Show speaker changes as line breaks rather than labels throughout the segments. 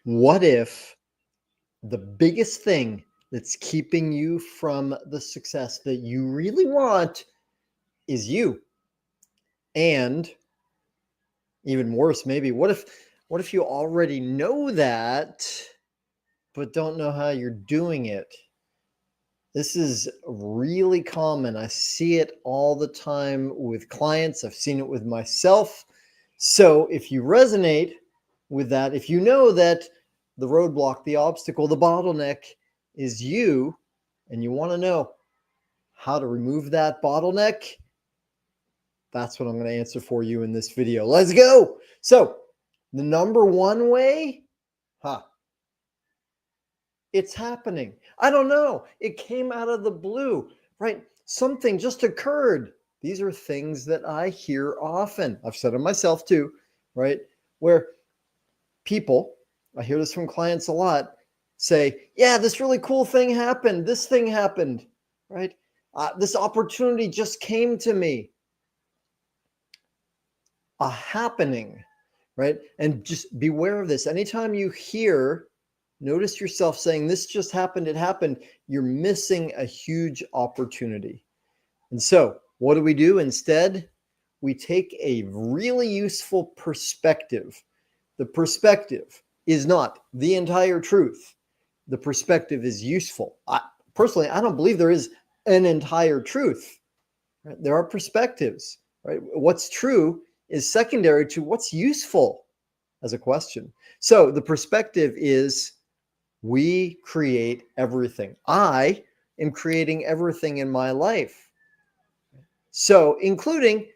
What if the biggest thing that's keeping you from the success that you really want is you? And even worse, maybe, what if you already know that, but don't know how you're doing it? This is really common. I see it all the time with clients. I've seen it with myself. So if you resonate with that, if you know that the roadblock, the obstacle, the bottleneck is you, and you want to know how to remove that bottleneck, that's what I'm going to answer for you in this video. Let's go. So the number one way, it's happening. I don't know. It came out of the blue, right? Something just occurred. These are things that I hear often. I've said it myself too, right? Where people, I hear this from clients a lot, say, yeah, this really cool thing happened. This thing happened, right? This opportunity just came to me. A happening, right? And just beware of this. Anytime you hear, notice yourself saying, this just happened, it happened, you're missing a huge opportunity. And so what do? Instead, we take a really useful perspective. The perspective is not the entire truth. The perspective is useful. Personally, I don't believe there is an entire truth. Right? There are perspectives, right? What's true is secondary to what's useful as a question. So the perspective is, we create everything. I am creating everything in my life. So including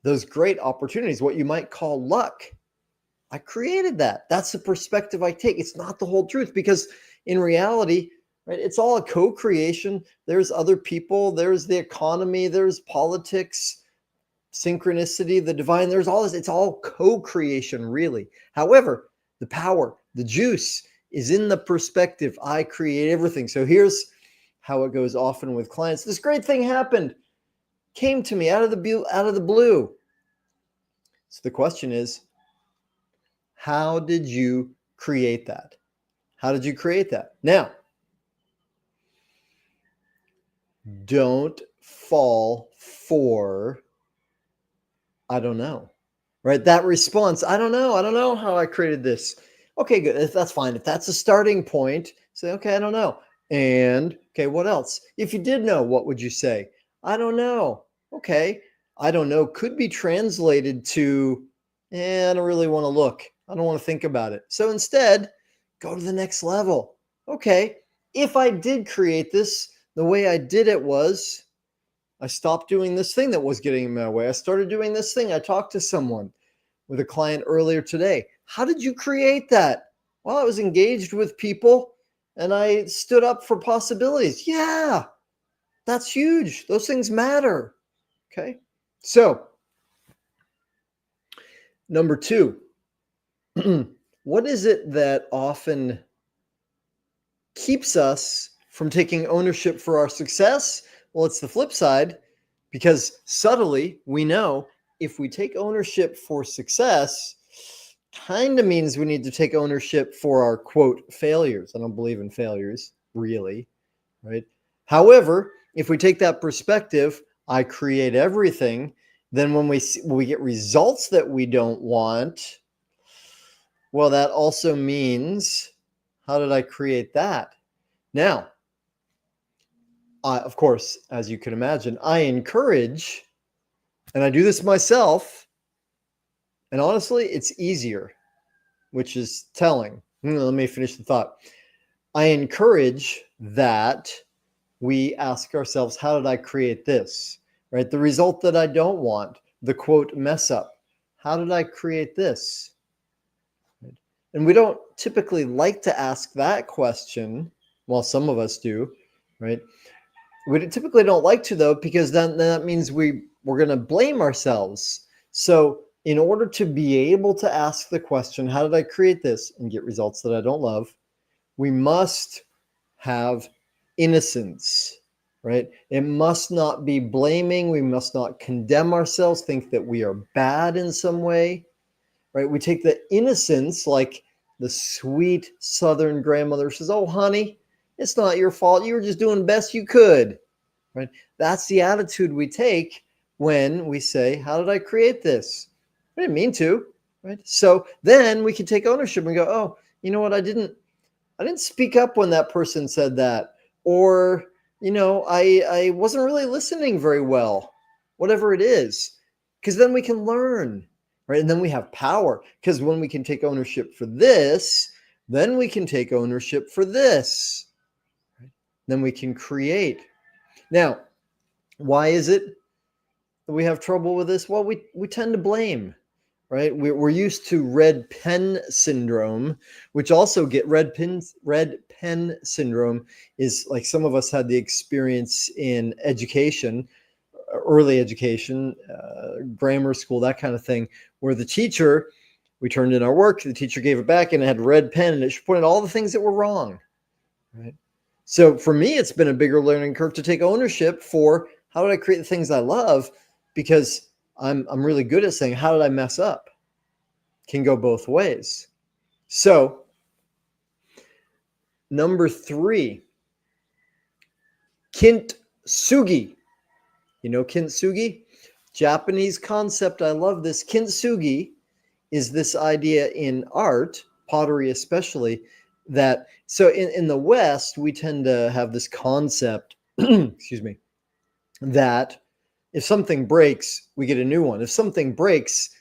those great opportunities, what you might call luck. I created that. That's the perspective I take. It's not the whole truth, because in reality, right, it's all a co-creation. There's other people, there's the economy, there's politics, synchronicity, the divine, there's all this. It's all co-creation, really. However, the power, the juice is in the perspective. I create everything. So here's how it goes often with clients. This great thing happened, came to me out of the blue. So the question is, how did you create that? How did you create that? Now, don't fall for, I don't know, right? That response, I don't know how I created this. Okay, good. That's fine. If that's a starting point, say, okay, I don't know. And okay, what else? If you did know, what would you say? I don't know. Okay, I don't know could be translated to, I don't really want to look. I don't want to think about it. So instead, go to the next level. Okay, if I did create this, the way I did it was, I stopped doing this thing that was getting in my way. I started doing this thing. I talked to someone, with a client earlier today. How did you create that? Well, I was engaged with people and I stood up for possibilities. Yeah, that's huge. Those things matter. Okay. So, number two, what is it that often keeps us from taking ownership for our success? Well, it's the flip side, because subtly we know if we take ownership for success, kind of means we need to take ownership for our quote failures. I don't believe in failures, really, right? However, if we take that perspective, I create everything, then when we get results that we don't want, well, that also means, how did I create that? Now, of course, as you can imagine, I encourage, and I do this myself, and honestly, it's easier, which is telling. Let me finish the thought. I encourage that we ask ourselves, how did I create this? Right? The result that I don't want, the quote mess up. How did I create this? And we don't typically like to ask that question. Well, some of us do, right? We typically don't like to, though, because then that means we're going to blame ourselves. So in order to be able to ask the question, how did I create this, and get results that I don't love, we must have innocence, right? It must not be blaming. We must not condemn ourselves, think that we are bad in some way, right? We take the innocence, like The sweet Southern grandmother says, "Oh, honey, it's not your fault. You were just doing the best you could." Right? That's the attitude we take when we say, "How did I create this? I didn't mean to." Right? So then we can take ownership and go, "Oh, you know what? I didn't speak up when that person said that, or I wasn't really listening very well, whatever it is." Because then we can learn, right? And then we have power, because when we can take ownership for this, then we can take ownership for this, right? Then we can create. Now, why is it that we have trouble with this? Well, we tend to blame, right? We're used to red pen syndrome, which also get red pen syndrome is like, some of us had the experience in education, early education, grammar school, that kind of thing, where the teacher, we turned in our work, the teacher gave it back and it had red pen and it pointed all the things that were wrong, right? So for me, it's been a bigger learning curve to take ownership for, how did I create the things I love? Because I'm really good at saying, how did I mess up? Can go both ways. So number 3, kintsugi. You know kintsugi? Japanese concept. I love this. Kintsugi is this idea in art, pottery especially, that so in the West, we tend to have this concept, excuse me, that if something breaks, we get a new one. If something breaks,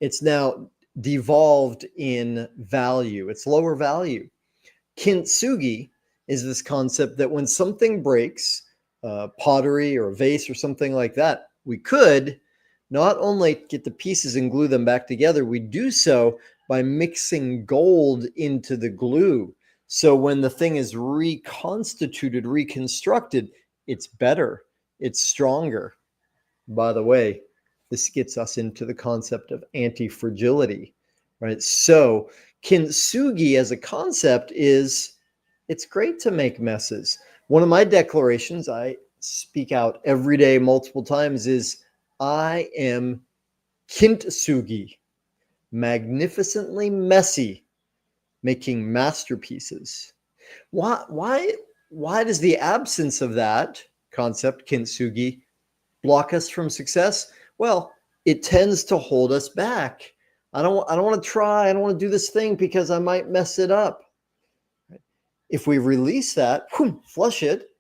it's now devolved in value. It's lower value. Kintsugi is this concept that when something breaks, pottery or a vase or something like that, we could not only get the pieces and glue them back together, we do so by mixing gold into the glue. So when the thing is reconstituted, reconstructed, it's better, it's stronger. By the way, this gets us into the concept of anti-fragility, right? So kintsugi as a concept is, it's great to make messes. One of my declarations I speak out every day, multiple times, is I am kintsugi, magnificently messy, making masterpieces. Why does the absence of that concept, kintsugi, block us from success? Well, it tends to hold us back. I don't want to try. I don't want to do this thing because I might mess it up. If we release that, flush it,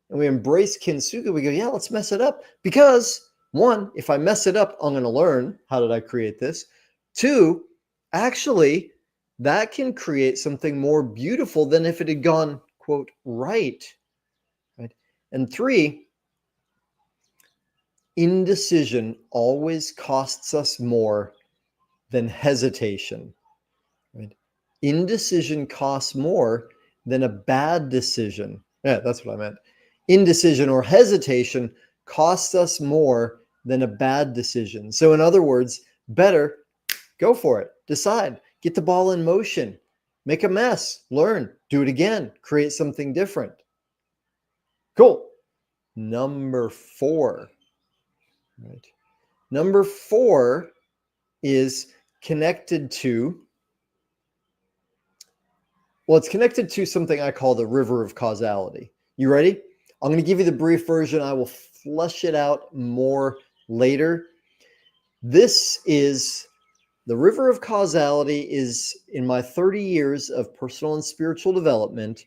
and we embrace kintsugi, we go, yeah, let's mess it up. Because 1, if I mess it up, I'm going to learn, how did I create this? 2, actually, that can create something more beautiful than if it had gone, quote, right? And 3, indecision always costs us more than hesitation, right? Indecision costs more than a bad decision. Yeah, that's what I meant. Indecision or hesitation costs us more than a bad decision. So in other words, better go for it. Decide. Get the ball in motion. Make a mess. Learn. Do it again. Create something different. Cool. Number 4. Right. Number 4 is connected to, well, it's connected to something I call the river of causality. You ready? I'm going to give you the brief version. I will flesh it out more later. This is the river of causality is in my 30 years of personal and spiritual development,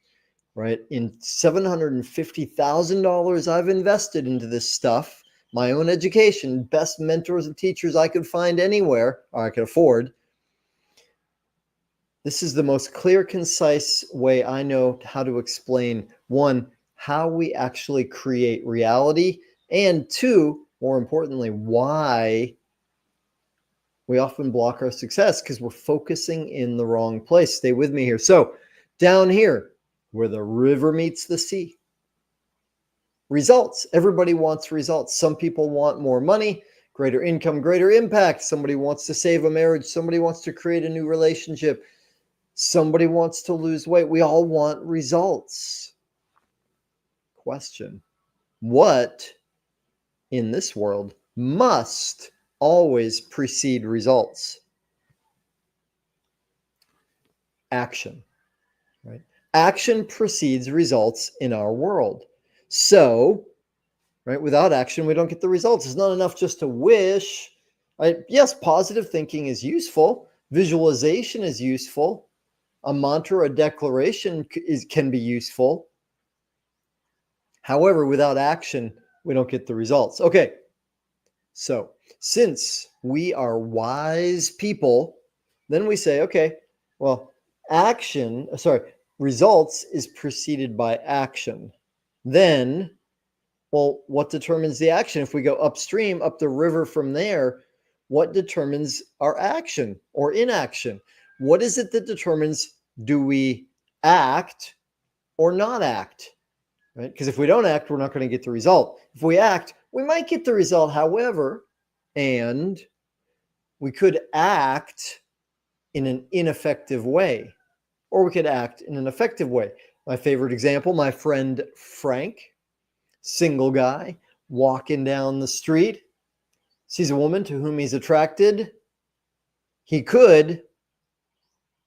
right? In $750,000 I've invested into this stuff, my own education, best mentors and teachers I could find anywhere, or I could afford. This is the most clear, concise way I know how to explain, 1, how we actually create reality, and 2, more importantly, why we often block our success, because we're focusing in the wrong place. Stay with me here. So down here, where the river meets the sea, results. Everybody wants results. Some people want more money, greater income, greater impact. Somebody wants to save a marriage. Somebody wants to create a new relationship. Somebody wants to lose weight. We all want results. Question: what in this world must always precede results? action, right? Action precedes results in our world. So, right, without action, we don't get the results. It's not enough just to wish, right? Yes, positive thinking is useful. Visualization is useful. A mantra, a declaration can be useful. However, without action, we don't get the results. Okay, so since we are wise people, then we say, okay, well, results is preceded by action. Then, well, what determines the action? If we go upstream, up the river from there, what determines our action or inaction? What is it that determines, do we act or not act? Right? Because if we don't act, we're not going to get the result. If we act, we might get the result, however, and we could act in an ineffective way, or we could act in an effective way. My favorite example, my friend Frank, single guy, walking down the street, sees a woman to whom he's attracted. He could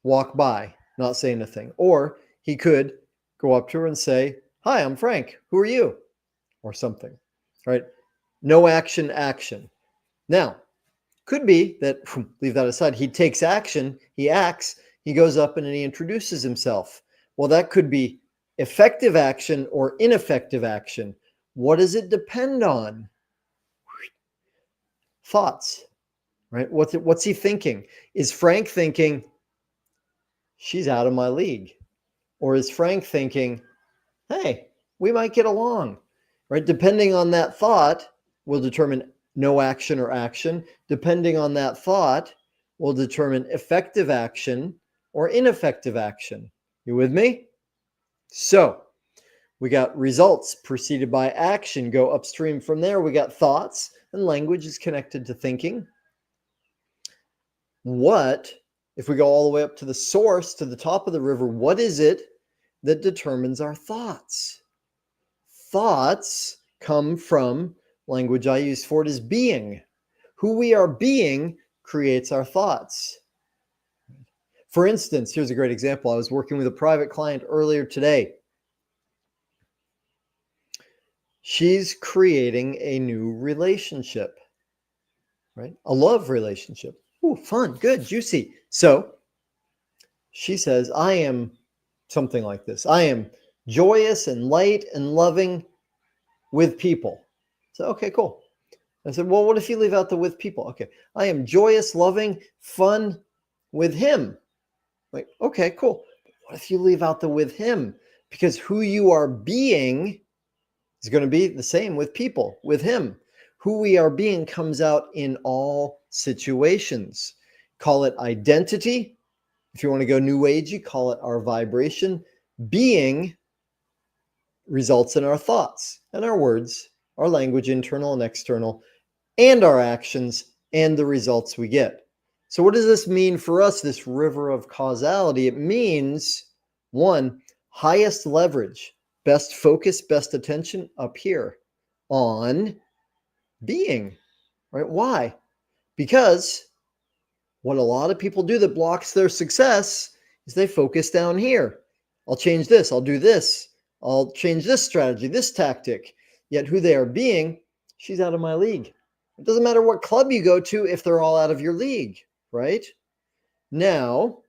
walk by, not say anything, or he could go up to her and say, "Hi, I'm Frank. Who are you?" or something, right? No action, action. Now, could be that, leave that aside, he takes action, he acts, he goes up and he introduces himself. Well, that could be effective action or ineffective action. What does it depend on? Thoughts, right? What's he thinking? Is Frank thinking, she's out of my league? Or is Frank thinking, hey, we might get along, right? Depending on that thought will determine no action or action. Depending on that thought will determine effective action or ineffective action. You with me? So we got results preceded by action. Go upstream from there. We got thoughts, and language is connected to thinking. What, if we go all the way up to the source, to the top of the river, what is it that determines our thoughts? Thoughts come from, language I use for it is being. Who we are being creates our thoughts. For instance, here's a great example. I was working with a private client earlier today. She's creating a new relationship, right? A love relationship. Ooh, fun, good, juicy. So she says, I am something like this. I am joyous and light and loving with people. So, okay, cool. I said, well, what if you leave out the with people? Okay, I am joyous, loving, fun with him. Like, okay, cool. What if you leave out the with him? Because who you are being is going to be the same with people, with him. Who we are being comes out in all situations. Call it identity. If you want to go new agey, call it our vibration. Being results in our thoughts and our words, our language, internal and external, and our actions and the results we get. So what does this mean for us, this river of causality? It means, one, highest leverage, best focus, best attention up here on being, right? Why? Because what a lot of people do that blocks their success is they focus down here. I'll change this. I'll do this. I'll change this strategy, this tactic. Yet who they are being, she's out of my league. It doesn't matter what club you go to if they're all out of your league, right? Now,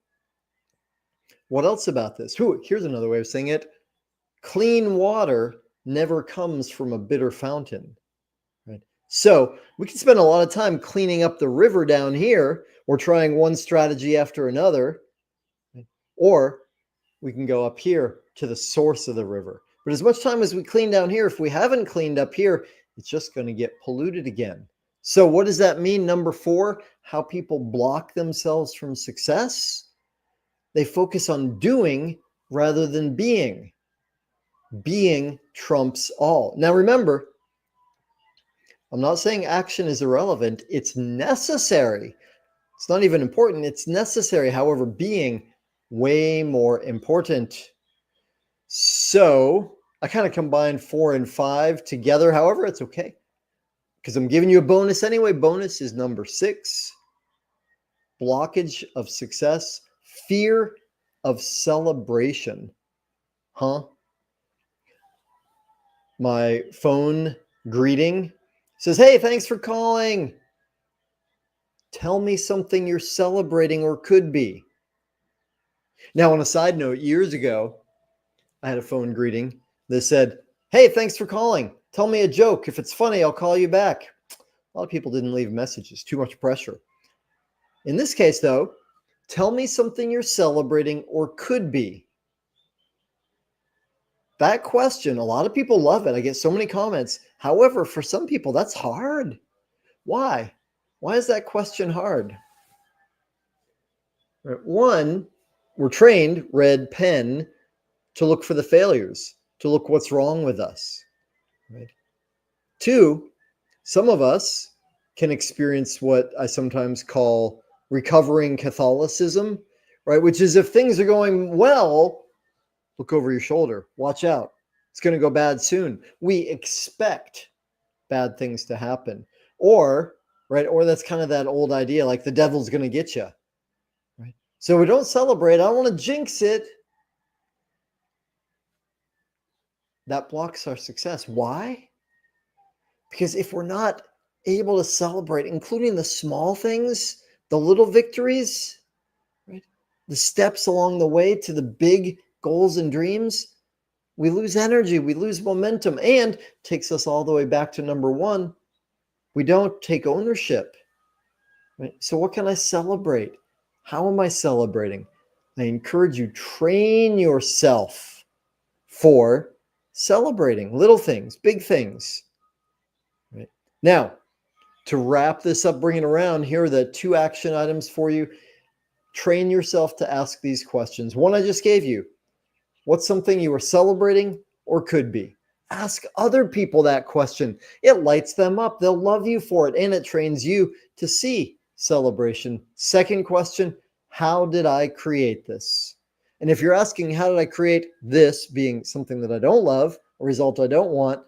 what else about this? Here's another way of saying it. Clean water never comes from a bitter fountain, right? So we can spend a lot of time cleaning up the river down here or trying one strategy after another, right? Or we can go up here to the source of the river. But as much time as we clean down here, if we haven't cleaned up here, it's just going to get polluted again. So what does that mean? Number 4, how people block themselves from success. They focus on doing rather than being. Being trumps all. Now remember, I'm not saying action is irrelevant. It's necessary. It's not even important. It's necessary. However, being way more important. So I kind of combined 4 and 5 together. However, it's okay because I'm giving you a bonus anyway. Bonus is number 6. Blockage of success, fear of celebration. Huh? My phone greeting says, "Hey, thanks for calling. Tell me something you're celebrating or could be." Now, on a side note, years ago, I had a phone greeting that said, "Hey, thanks for calling. Tell me a joke. If it's funny, I'll call you back." A lot of people didn't leave messages, too much pressure. In this case, though, tell me something you're celebrating or could be. That question, a lot of people love it. I get so many comments. However, for some people, that's hard. Why? Why is that question hard? Right. One, we're trained, red pen, to look for the failures, to look what's wrong with us. Right. Two, some of us can experience what I sometimes call recovering Catholicism, right? Which is if things are going well, look over your shoulder, watch out. It's going to go bad soon. We expect bad things to happen. Or, right, or that's kind of that old idea like the devil's going to get you, right? So we don't celebrate. I don't want to jinx it. That blocks our success. Why? Because if we're not able to celebrate, including the small things, the little victories, right? The steps along the way to the big goals and dreams, we lose energy, we lose momentum, and takes us all the way back to number one. We don't take ownership. Right? So what can I celebrate? How am I celebrating? I encourage you, train yourself for celebrating little things, big things. Right? Now, to wrap this up, bring it around, here are the 2 action items for you. Train yourself to ask these questions. One I just gave you. What's something you are celebrating or could be? Ask other people that question. It lights them up. They'll love you for it, and it trains you to see celebration. Second question, how did I create this? And if you're asking, how did I create this being something that I don't love, a result I don't want,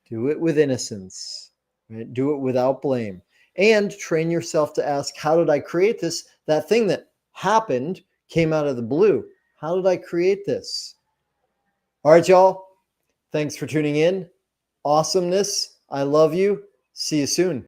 do it with innocence. Right? Do it without blame. And train yourself to ask, how did I create this? That thing that happened came out of the blue. How did I create this? All right, y'all. Thanks for tuning in. Awesomeness. I love you. See you soon.